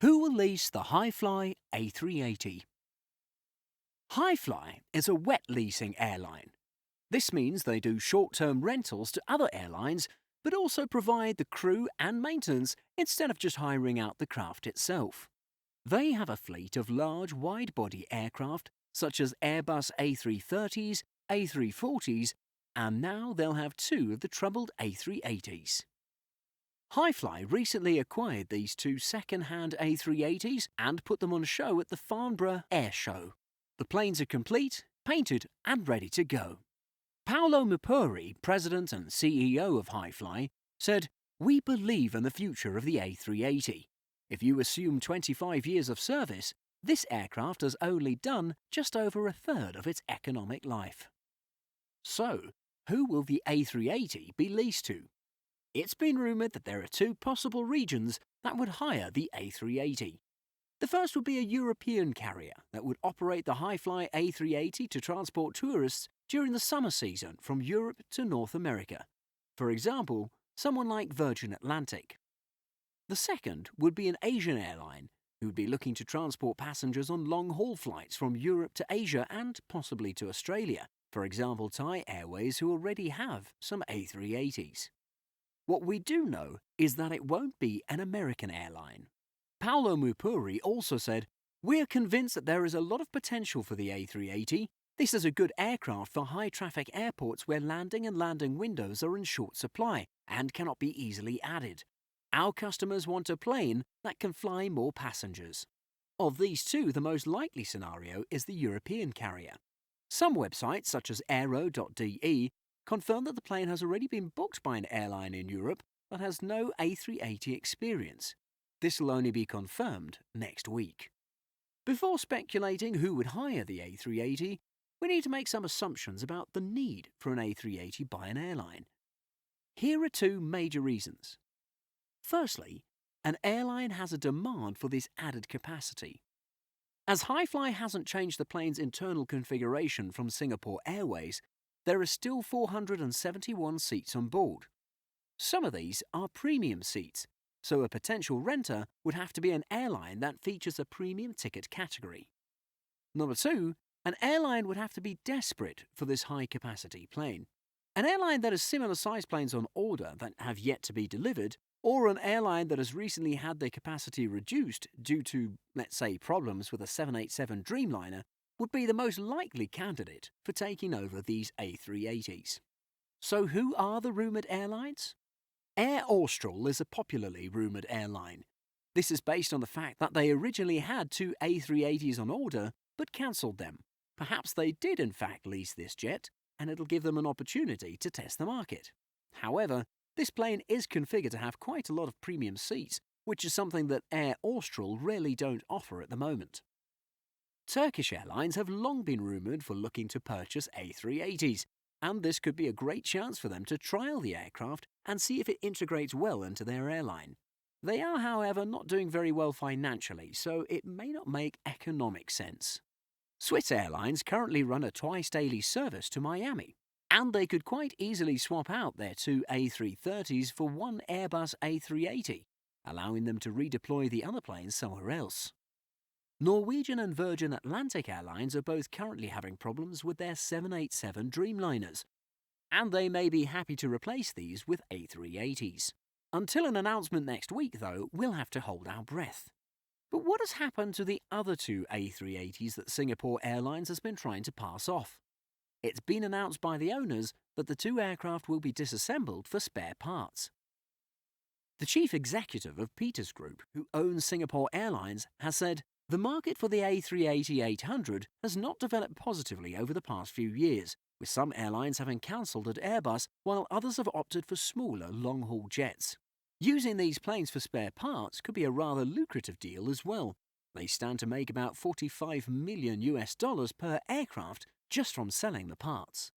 Who will lease the Hi-Fly A380? Hi-Fly is a wet leasing airline. This means they do short-term rentals to other airlines, but also provide the crew and maintenance instead of just hiring out the craft itself. They have a fleet of large wide-body aircraft such as Airbus A330's, A340's, and now they'll have two of the troubled A380's. Hi-Fly recently acquired these two second-hand A380's and put them on show at the Farnborough Air Show. The planes are complete, painted and ready to go. Paolo Mupuri, president and CEO of Hi-Fly, said, "We believe in the future of the A380. If you assume 25 years of service, this aircraft has only done just over a third of its economic life." So, who will the A380 be leased to? It's been rumoured that there are two possible regions that would hire the A380. The first would be a European carrier that would operate the Hi-Fly A380 to transport tourists during the summer season from Europe to North America. For example, someone like Virgin Atlantic. The second would be an Asian airline who would be looking to transport passengers on long-haul flights from Europe to Asia and possibly to Australia. For example, Thai Airways, who already have some A380's. What we do know is that it won't be an American airline. Paolo Mupuri also said, "We're convinced that there is a lot of potential for the A380. This is a good aircraft for high-traffic airports where landing and landing windows are in short supply and cannot be easily added. Our customers want a plane that can fly more passengers." Of these two, the most likely scenario is the European carrier. Some websites, such as aero.de, confirm that the plane has already been booked by an airline in Europe that has no A380 experience. This will only be confirmed next week. Before speculating who would hire the A380, we need to make some assumptions about the need for an A380 by an airline. Here are two major reasons. Firstly, an airline has a demand for this added capacity. As Hi-Fly hasn't changed the plane's internal configuration from Singapore Airways, there are still 471 seats on board. Some of these are premium seats, so a potential renter would have to be an airline that features a premium ticket category. Number two, an airline would have to be desperate for this high-capacity plane. An airline that has similar-sized planes on order that have yet to be delivered, or an airline that has recently had their capacity reduced due to, let's say, problems with a 787 Dreamliner, would be the most likely candidate for taking over these A380's. So who are the rumoured airlines? Air Austral is a popularly rumoured airline. This is based on the fact that they originally had two A380's on order, but cancelled them. Perhaps they did in fact lease this jet, and it'll give them an opportunity to test the market. However, this plane is configured to have quite a lot of premium seats, which is something that Air Austral really don't offer at the moment. Turkish Airlines have long been rumoured for looking to purchase A380's, and this could be a great chance for them to trial the aircraft and see if it integrates well into their airline. They are, however, not doing very well financially, so it may not make economic sense. Swiss Airlines currently run a twice-daily service to Miami, and they could quite easily swap out their two A330's for one Airbus A380, allowing them to redeploy the other planes somewhere else. Norwegian and Virgin Atlantic Airlines are both currently having problems with their 787 Dreamliners, and they may be happy to replace these with A380's. Until an announcement next week, though, we'll have to hold our breath. But what has happened to the other two A380's that Singapore Airlines has been trying to pass off? It's been announced by the owners that the two aircraft will be disassembled for spare parts. The chief executive of Peters Group, who owns Singapore Airlines, has said, "The market for the A380-800 has not developed positively over the past few years, with some airlines having cancelled at Airbus while others have opted for smaller long-haul jets. Using these planes for spare parts could be a rather lucrative deal as well. They stand to make about $45 million per aircraft just from selling the parts."